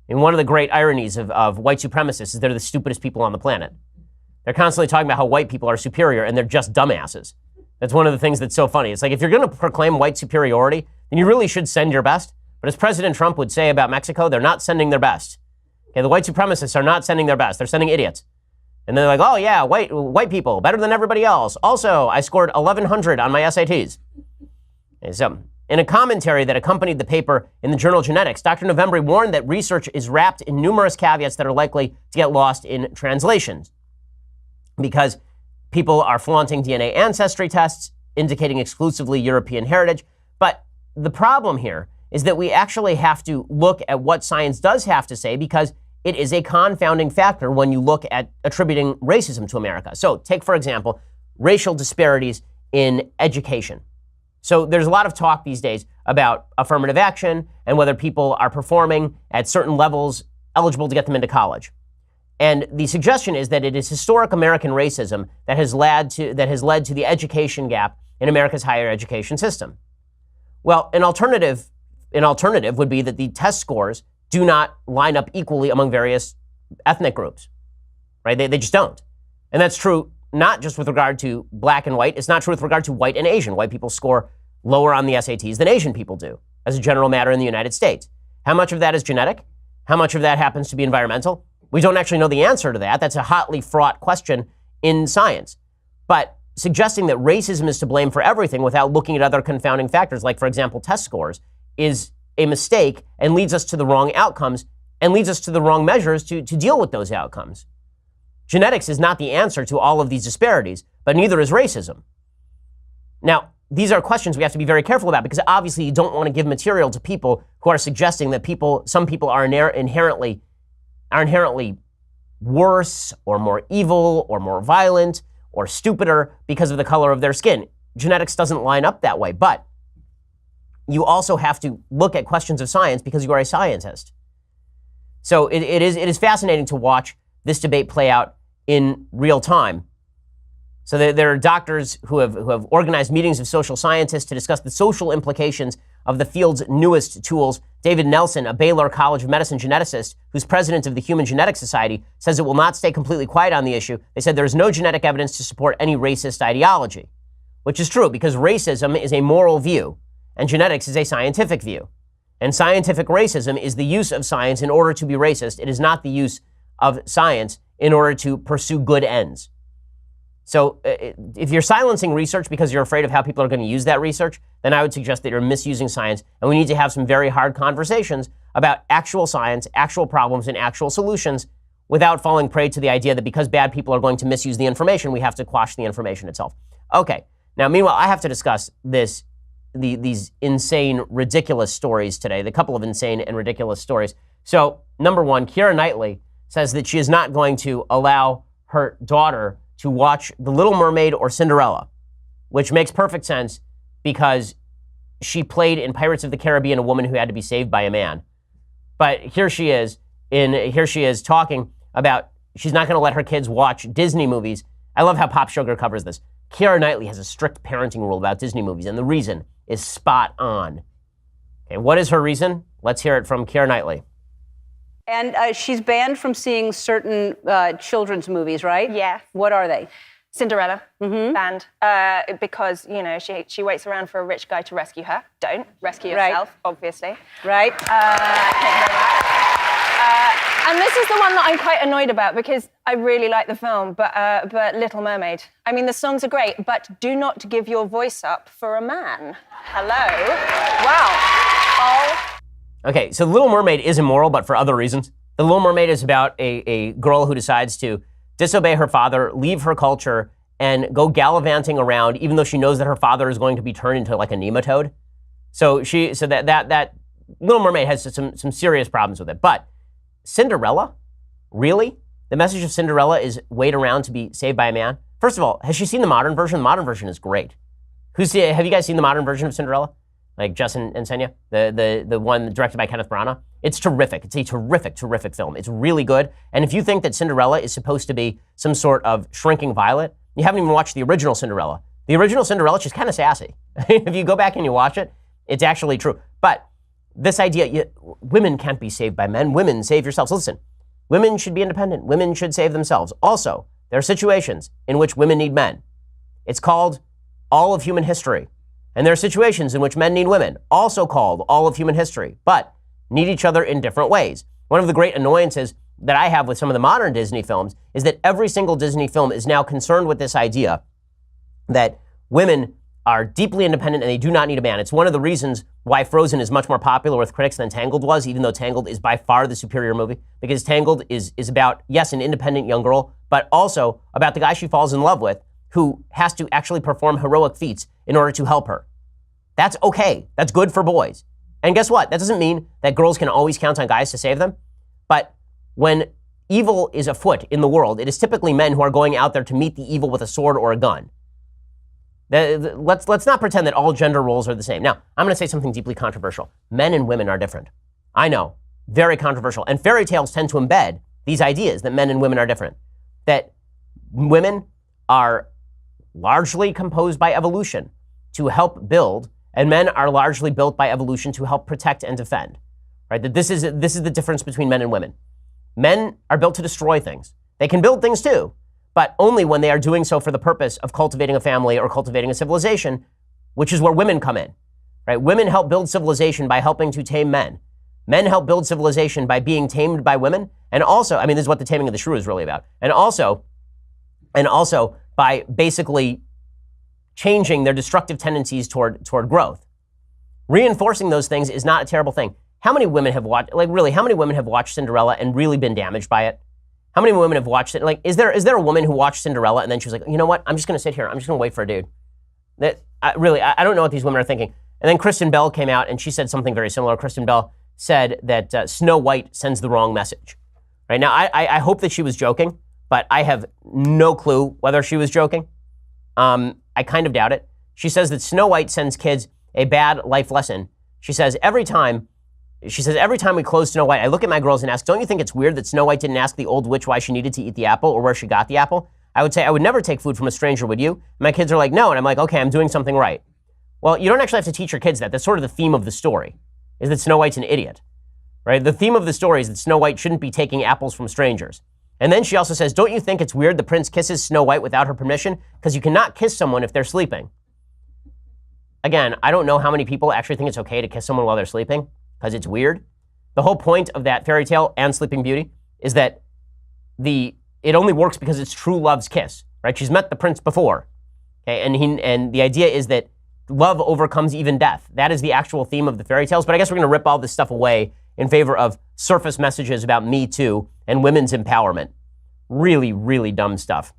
One of the great ironies of white supremacists is they're the stupidest people on the planet. They're constantly talking about how white people are superior, and they're just dumbasses. That's one of the things that's so funny. It's like, if you're going to proclaim white superiority, then you really should send your best. But as President Trump would say about Mexico, they're not sending their best. Okay, the white supremacists are not sending their best. They're sending idiots. And they're like, oh yeah, white people, better than everybody else. Also, I scored 1,100 on my SATs. Okay, so, in a commentary that accompanied the paper in the journal Genetics, Dr. Novembre warned that research is wrapped in numerous caveats that are likely to get lost in translations, because people are flaunting DNA ancestry tests indicating exclusively European heritage. But the problem here is that we actually have to look at what science does have to say, because it is a confounding factor when you look at attributing racism to America. So take, for example, racial disparities in education. So there's a lot of talk these days about affirmative action and whether people are performing at certain levels eligible to get them into college. And the suggestion is that it is historic American racism that has led to the education gap in America's higher education system. Well, an alternative would be that the test scores do not line up equally among various ethnic groups, right? They just don't. And that's true not just with regard to black and white. It's not true with regard to white and Asian. White people score lower on the SATs than Asian people do, as a general matter in the United States. How much of that is genetic? How much of that happens to be environmental? We don't actually know the answer to that. That's a hotly fraught question in science. But suggesting that racism is to blame for everything without looking at other confounding factors, like, for example, test scores, is a mistake and leads us to the wrong outcomes and leads us to the wrong measures to deal with those outcomes. Genetics is not the answer to all of these disparities, but neither is racism. Now, these are questions we have to be very careful about, because obviously you don't want to give material to people who are suggesting that some people are inherently worse or more evil or more violent or stupider because of the color of their skin. Genetics doesn't line up that way, but you also have to look at questions of science because you are a scientist. So it is fascinating to watch this debate play out in real time. So there are doctors who have organized meetings of social scientists to discuss the social implications of the field's newest tools. David Nelson, a Baylor College of Medicine geneticist who's president of the Human Genetics Society, says it will not stay completely quiet on the issue. They said there is no genetic evidence to support any racist ideology, which is true, because racism is a moral view and genetics is a scientific view. And scientific racism is the use of science in order to be racist. It is not the use of science in order to pursue good ends. So if you're silencing research because you're afraid of how people are going to use that research, then I would suggest that you're misusing science, and we need to have some very hard conversations about actual science, actual problems, and actual solutions without falling prey to the idea that because bad people are going to misuse the information, we have to quash the information itself. Okay, now meanwhile, I have to discuss these insane, ridiculous stories today, the couple of insane and ridiculous stories. So number one, Keira Knightley says that she is not going to allow her daughter to watch The Little Mermaid or Cinderella, which makes perfect sense because she played in Pirates of the Caribbean a woman who had to be saved by a man. But here she is talking about she's not going to let her kids watch Disney movies. I love how Pop Sugar covers this. Keira Knightley has a strict parenting rule about Disney movies, and the reason is spot on. Okay, what is her reason? Let's hear it from Keira Knightley. And she's banned from seeing certain children's movies, right? Yeah. What are they? Cinderella, banned, because, she waits around for a rich guy to rescue her. Don't rescue yourself, obviously. Right. And this is the one that I'm quite annoyed about, because I really like the film, but Little Mermaid. I mean, the songs are great, but do not give your voice up for a man. Hello? Wow. Okay, so The Little Mermaid is immoral, but for other reasons. The Little Mermaid is about a girl who decides to disobey her father, leave her culture, and go gallivanting around, even though she knows that her father is going to be turned into like a nematode. So that Little Mermaid has some serious problems with it. But Cinderella? Really? The message of Cinderella is wait around to be saved by a man? First of all, has she seen the modern version? The modern version is great. Have you guys seen the modern version of Cinderella? Like Justin and Senya, the one directed by Kenneth Branagh? It's terrific. It's a terrific, terrific film. It's really good. And if you think that Cinderella is supposed to be some sort of shrinking violet, you haven't even watched the original Cinderella. The original Cinderella, she's kind of sassy. If you go back and you watch it, it's actually true. But this idea, women can't be saved by men. Women, save yourselves. Listen, women should be independent. Women should save themselves. Also, there are situations in which women need men. It's called all of human history. And there are situations in which men need women, also called all of human history, but need each other in different ways. One of the great annoyances that I have with some of the modern Disney films is that every single Disney film is now concerned with this idea that women are deeply independent and they do not need a man. It's one of the reasons why Frozen is much more popular with critics than Tangled was, even though Tangled is by far the superior movie, because Tangled is about, yes, an independent young girl, but also about the guy she falls in love with who has to actually perform heroic feats in order to help her. That's okay. That's good for boys. And guess what? That doesn't mean that girls can always count on guys to save them. But when evil is afoot in the world, it is typically men who are going out there to meet the evil with a sword or a gun. Let's not pretend that all gender roles are the same. Now, I'm going to say something deeply controversial. Men and women are different. I know, very controversial. And fairy tales tend to embed these ideas that men and women are different. That women are largely composed by evolution to help build, and men are largely built by evolution to help protect and defend. Right? That this is the difference between men and women. Men are built to destroy things. They can build things too, but only when they are doing so for the purpose of cultivating a family or cultivating a civilization, which is where women come in. Right? Women help build civilization by helping to tame men. Men help build civilization by being tamed by women, and also, I mean, this is what the Taming of the Shrew is really about, and also by basically changing their destructive tendencies toward growth. Reinforcing those things is not a terrible thing. How many women have watched, how many women have watched Cinderella and really been damaged by it? How many women have watched it? Like, is there a woman who watched Cinderella and then she was like, you know what? I'm just going to sit here. I'm just going to wait for a dude. I don't know what these women are thinking. And then Kristen Bell came out and she said something very similar. Kristen Bell said that Snow White sends the wrong message. Right now, I hope that she was joking, but I have no clue whether she was joking. I kind of doubt it. She says that Snow White sends kids a bad life lesson. She says every time we close Snow White, I look at my girls and ask, don't you think it's weird that Snow White didn't ask the old witch why she needed to eat the apple or where she got the apple? I would say, I would never take food from a stranger, would you? And my kids are like, no. And I'm like, okay, I'm doing something right. Well, you don't actually have to teach your kids that. That's sort of the theme of the story, is that Snow White's an idiot, right? The theme of the story is that Snow White shouldn't be taking apples from strangers. And then she also says, don't you think it's weird the prince kisses Snow White without her permission? Because you cannot kiss someone if they're sleeping. Again, I don't know how many people actually think it's okay to kiss someone while they're sleeping, because it's weird. The whole point of that fairy tale and Sleeping Beauty is that it only works because it's true love's kiss, right? She's met the prince before, okay? And the idea is that love overcomes even death. That is the actual theme of the fairy tales, but I guess we're going to rip all this stuff away in favor of surface messages about Me Too and women's empowerment. Really, really dumb stuff.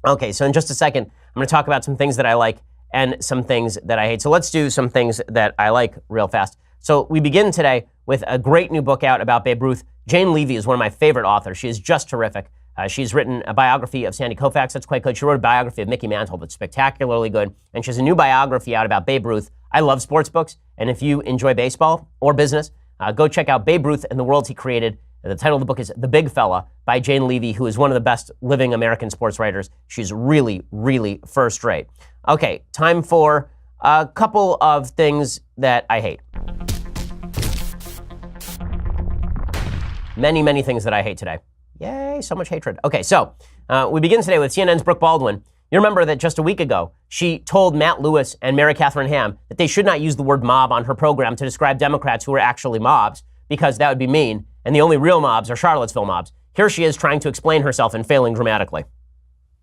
Okay, so in just a second, I'm going to talk about some things that I like and some things that I hate. So let's do some things that I like real fast. So we begin today with a great new book out about Babe Ruth. Jane Levy is one of my favorite authors. She is just terrific. She's written a biography of Sandy Koufax that's quite good. She wrote a biography of Mickey Mantle that's spectacularly good. And she has a new biography out about Babe Ruth. I love sports books, and if you enjoy baseball or business, go check out Babe Ruth and the Worlds He Created. The title of the book is The Big Fella by Jane Levy, who is one of the best living American sports writers. She's really, really first rate. Okay, time for a couple of things that I hate. Many, many things that I hate today. Yay, so much hatred. Okay, so we begin today with CNN's Brooke Baldwin. You remember that just a week ago, she told Matt Lewis and Mary Catherine Ham that they should not use the word mob on her program to describe Democrats who are actually mobs, because that would be mean, and the only real mobs are Charlottesville mobs. Here she is trying to explain herself and failing dramatically.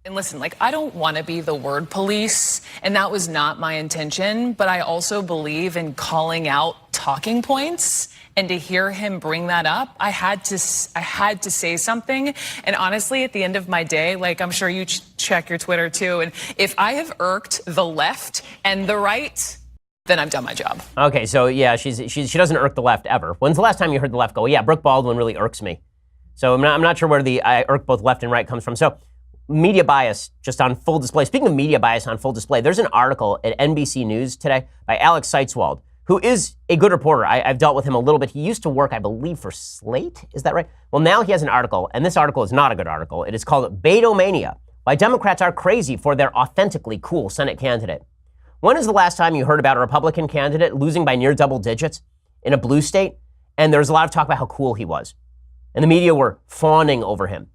And listen, I don't want to be the word police, and that was not my intention, but I also believe in calling out talking points. And to hear him bring that up, I had to say something. And honestly, at the end of my day, I'm sure you check your Twitter too, and if I have irked the left and the right, then I've done my job. Okay, so yeah, she doesn't irk the left ever. When's the last time you heard the left go, yeah, Brooke Baldwin really irks me? So I'm not sure where the I irk both left and right comes from. So media bias just on full display. Speaking of media bias on full display, there's an article at NBC News today by Alex Seitzwald, who is a good reporter. I've dealt with him a little bit. He used to work, I believe, for Slate. Is that right? Well, now he has an article, and this article is not a good article. It is called Beto-mania, Why Democrats Are Crazy for Their Authentically Cool Senate Candidate. When is the last time you heard about a Republican candidate losing by near double digits in a blue state? And there was a lot of talk about how cool he was. And the media were fawning over him.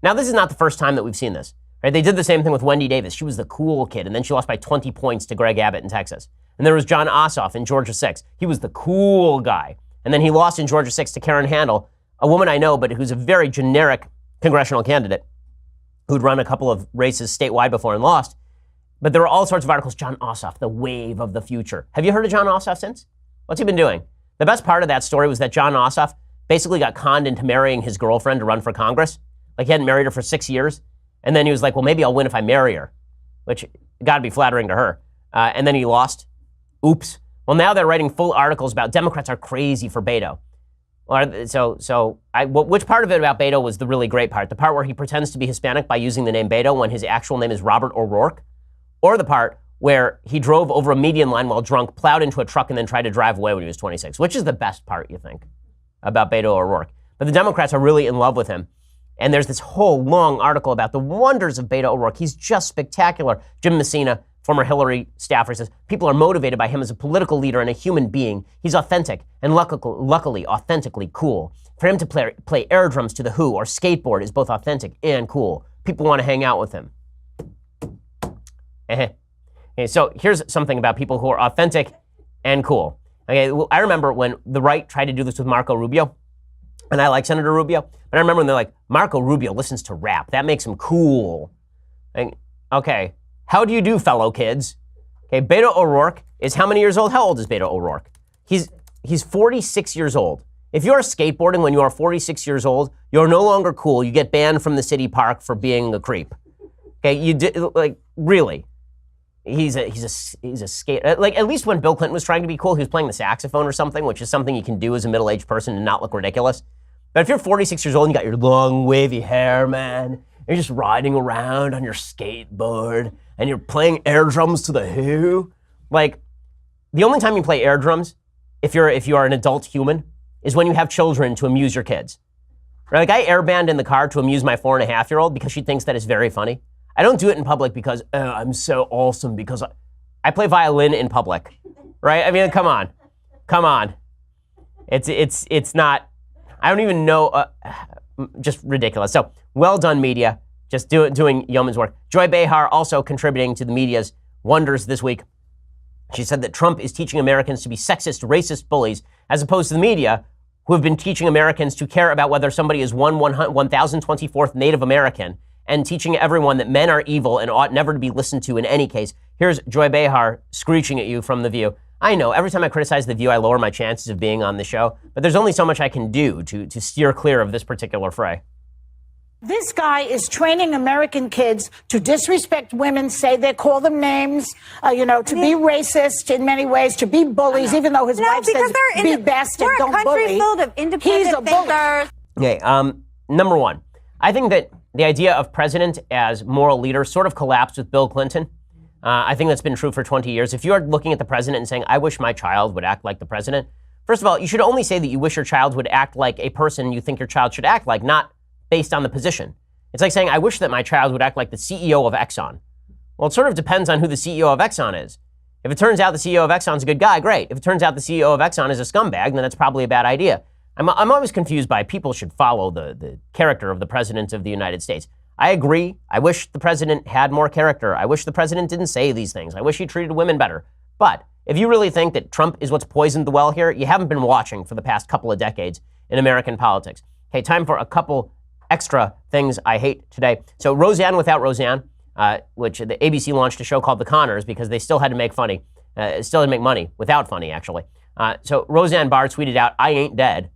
Now, this is not the first time that we've seen this. Right? They did the same thing with Wendy Davis. She was the cool kid, and then she lost by 20 points to Greg Abbott in Texas. And there was John Ossoff in Georgia 6. He was the cool guy. And then he lost in Georgia 6 to Karen Handel, a woman I know, but who's a very generic congressional candidate who'd run a couple of races statewide before and lost. But there were all sorts of articles. John Ossoff, the wave of the future. Have you heard of John Ossoff since? What's he been doing? The best part of that story was that John Ossoff basically got conned into marrying his girlfriend to run for Congress. Like, he hadn't married her for 6 years. And then he was like, well, maybe I'll win if I marry her, which got to be flattering to her. And then he lost. Oops. Well, now they're writing full articles about Democrats are crazy for Beto. Which part of it about Beto was the really great part? The part where he pretends to be Hispanic by using the name Beto when his actual name is Robert O'Rourke? Or the part where he drove over a median line while drunk, plowed into a truck, and then tried to drive away when he was 26? Which is the best part, you think, about Beto O'Rourke? But the Democrats are really in love with him. And there's this whole long article about the wonders of Beto O'Rourke. He's just spectacular. Jim Messina, former Hillary staffer, says people are motivated by him as a political leader and a human being. He's authentic and luckily authentically cool. For him to play air drums to The Who or skateboard is both authentic and cool. People want to hang out with him. Okay, so here's something about people who are authentic and cool. Okay, well, I remember when the right tried to do this with Marco Rubio, and I like Senator Rubio, but I remember when they're like, Marco Rubio listens to rap. That makes him cool. And, okay, how do you do, fellow kids? Okay, Beto O'Rourke is how many years old? How old is Beto O'Rourke? He's 46 years old. If you're skateboarding when you are 46 years old, you're no longer cool. You get banned from the city park for being a creep. Okay, really. He's a skater. Like, at least when Bill Clinton was trying to be cool, he was playing the saxophone or something, which is something you can do as a middle-aged person and not look ridiculous. But if you're 46 years old and you got your long, wavy hair, man, you're just riding around on your skateboard and you're playing air drums to The Who, like, the only time you play air drums, if you are an adult human, is when you have children to amuse your kids. Right? Like, I airband in the car to amuse my 4.5-year-old because she thinks that it's very funny. I don't do it in public because I'm so awesome, because I play violin in public, right? I mean, come on. It's not, I don't even know, just ridiculous. So, well done, media, just doing yeoman's work. Joy Behar also contributing to the media's wonders this week. She said that Trump is teaching Americans to be sexist, racist bullies, as opposed to the media, who have been teaching Americans to care about whether somebody is 1024th Native American, and teaching everyone that men are evil and ought never to be listened to in any case. Here's Joy Behar screeching at you from The View. I know, every time I criticize The View, I lower my chances of being on the show, but there's only so much I can do to steer clear of this particular fray. This guy is training American kids to disrespect women, say they call them names, to be racist in many ways, to be bullies, even though his wife says be best and don't bully. We're a country filled of independent thinkers. Okay, number one, I think that the idea of president as moral leader sort of collapsed with Bill Clinton. I think that's been true for 20 years. If you're looking at the president and saying, I wish my child would act like the president, first of all, you should only say that you wish your child would act like a person you think your child should act like, not based on the position. It's like saying, I wish that my child would act like the CEO of Exxon. Well, it sort of depends on who the CEO of Exxon is. If it turns out the CEO of Exxon is a good guy, great. If it turns out the CEO of Exxon is a scumbag, then that's probably a bad idea. I'm always confused by people should follow the character of the president of the United States. I agree. I wish the president had more character. I wish the president didn't say these things. I wish he treated women better. But if you really think that Trump is what's poisoned the well here, you haven't been watching for the past couple of decades in American politics. Okay, time for a couple extra things I hate today. So Roseanne Without Roseanne, which the ABC launched a show called The Conners because they still had to make money without funny, actually. So Roseanne Barr tweeted out, I ain't dead,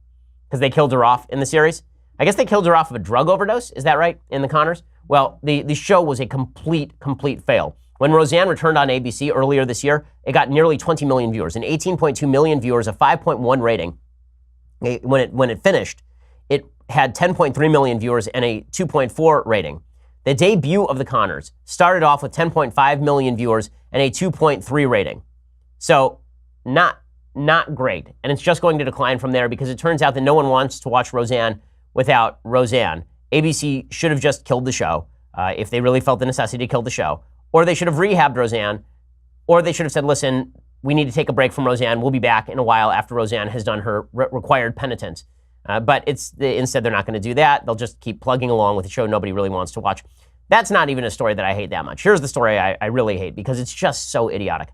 because they killed her off in the series. I guess they killed her off of a drug overdose. Is that right, in The Conners? Well, the show was a complete fail. When Roseanne returned on ABC earlier this year, it got nearly 20 million viewers, an 18.2 million viewers, a 5.1 rating. When it finished, it had 10.3 million viewers and a 2.4 rating. The debut of The Conners started off with 10.5 million viewers and a 2.3 rating. So not great. And it's just going to decline from there because it turns out that no one wants to watch Roseanne without Roseanne. ABC should have just killed the show if they really felt the necessity to kill the show. Or they should have rehabbed Roseanne. Or they should have said, listen, we need to take a break from Roseanne. We'll be back in a while after Roseanne has done her required penitence. But instead, they're not going to do that. They'll just keep plugging along with a show nobody really wants to watch. That's not even a story that I hate that much. Here's the story I really hate because it's just so idiotic.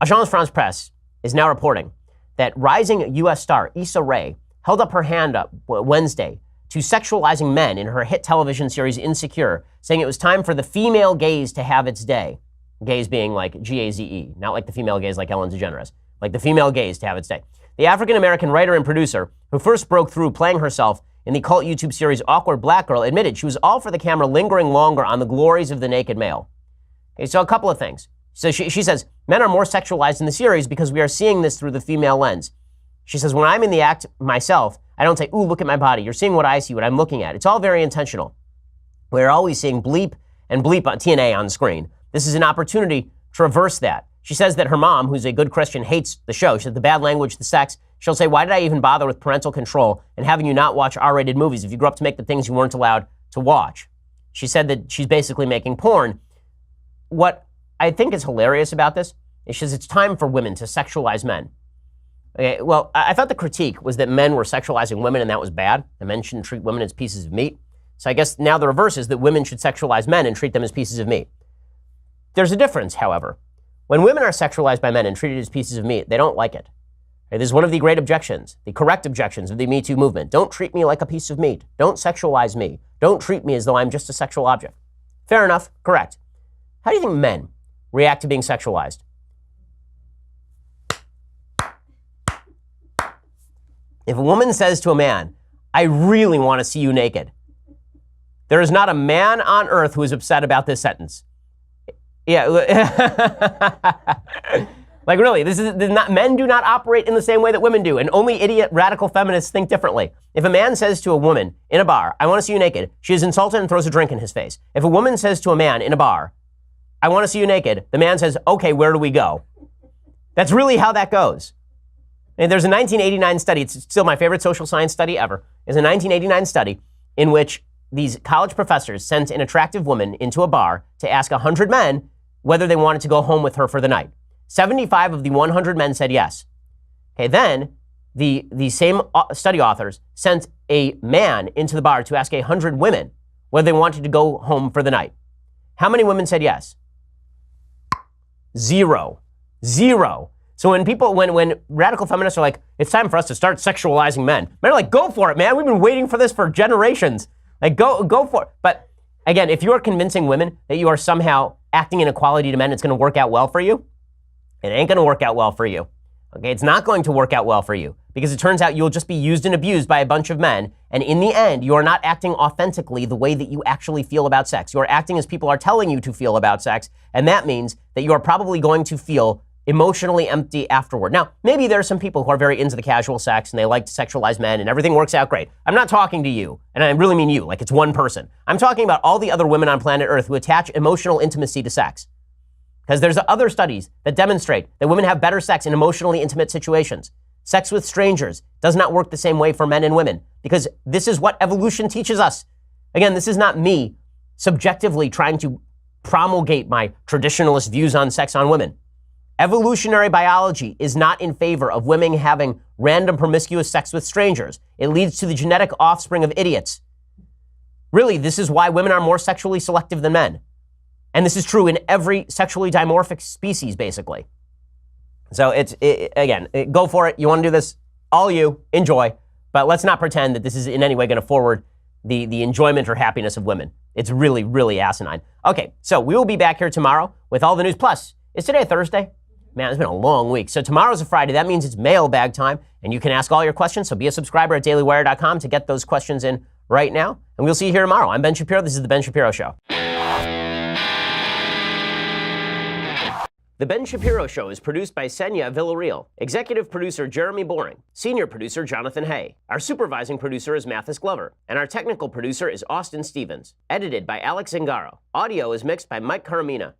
Agence France-Presse is now reporting that rising U.S. star Issa Rae held up her hand up Wednesday to sexualizing men in her hit television series Insecure, saying it was time for the female gaze to have its day. Gaze being like G-A-Z-E, not like the female gaze like Ellen DeGeneres, like the female gaze to have its day. The African-American writer and producer, who first broke through playing herself in the cult YouTube series Awkward Black Girl, admitted she was all for the camera lingering longer on the glories of the naked male. Okay, so a couple of things. So she says, men are more sexualized in the series because we are seeing this through the female lens. She says, when I'm in the act myself, I don't say, ooh, look at my body. You're seeing what I see, what I'm looking at. It's all very intentional. We're always seeing bleep and bleep on TNA on the screen. This is an opportunity to reverse that. She says that her mom, who's a good Christian, hates the show. She said the bad language, the sex. She'll say, why did I even bother with parental control and having you not watch R-rated movies if you grew up to make the things you weren't allowed to watch? She said that she's basically making porn. What I think is hilarious about this is she says it's time for women to sexualize men. Okay, well, I thought the critique was that men were sexualizing women and that was bad. And men shouldn't treat women as pieces of meat. So I guess now the reverse is that women should sexualize men and treat them as pieces of meat. There's a difference, however. When women are sexualized by men and treated as pieces of meat, they don't like it. Okay, this is one of the great objections, the correct objections of the Me Too movement. Don't treat me like a piece of meat. Don't sexualize me. Don't treat me as though I'm just a sexual object. Fair enough, correct. How do you think men react to being sexualized? If a woman says to a man, I really want to see you naked, there is not a man on earth who is upset about this sentence. Yeah. Like really, men do not operate in the same way that women do, and only idiot radical feminists think differently. If a man says to a woman in a bar, I want to see you naked, she is insulted and throws a drink in his face. If a woman says to a man in a bar, I want to see you naked, the man says, okay, where do we go? That's really how that goes. And there's a 1989 study, it's still my favorite social science study ever. There's a 1989 study in which these college professors sent an attractive woman into a bar to ask 100 men whether they wanted to go home with her for the night. 75 of the 100 men said yes. Okay, then the same study authors sent a man into the bar to ask 100 women whether they wanted to go home for the night. How many women said yes? Zero. So when radical feminists are like, it's time for us to start sexualizing men are like, go for it, man. We've been waiting for this for generations. Like, go for it. But again, if you are convincing women that you are somehow acting in equality to men, it's going to work out well for you. It ain't going to work out well for you. Okay, it's not going to work out well for you because it turns out you'll just be used and abused by a bunch of men. And in the end, you are not acting authentically the way that you actually feel about sex. You are acting as people are telling you to feel about sex. And that means that you are probably going to feel emotionally empty afterward. Now, maybe there are some people who are very into the casual sex and they like to sexualize men and everything works out great. I'm not talking to you, and I really mean you, like it's one person. I'm talking about all the other women on planet Earth who attach emotional intimacy to sex. Because there's other studies that demonstrate that women have better sex in emotionally intimate situations. Sex with strangers does not work the same way for men and women because this is what evolution teaches us. Again, this is not me subjectively trying to promulgate my traditionalist views on sex on women. Evolutionary biology is not in favor of women having random promiscuous sex with strangers. It leads to the genetic offspring of idiots. Really, this is why women are more sexually selective than men. And this is true in every sexually dimorphic species, basically. So again, go for it. You want to do this, all you, enjoy. But let's not pretend that this is in any way going to forward the enjoyment or happiness of women. It's really, really asinine. Okay, so we will be back here tomorrow with all the news. Plus, is today Thursday? Man, it's been a long week. So tomorrow's a Friday. That means it's mailbag time, and you can ask all your questions. So be a subscriber at dailywire.com to get those questions in right now. And we'll see you here tomorrow. I'm Ben Shapiro. This is The Ben Shapiro Show. The Ben Shapiro Show is produced by Senya Villarreal, executive producer Jeremy Boring, senior producer Jonathan Hay. Our supervising producer is Mathis Glover, and our technical producer is Austin Stevens. Edited by Alex Zingaro. Audio is mixed by Mike Caramina.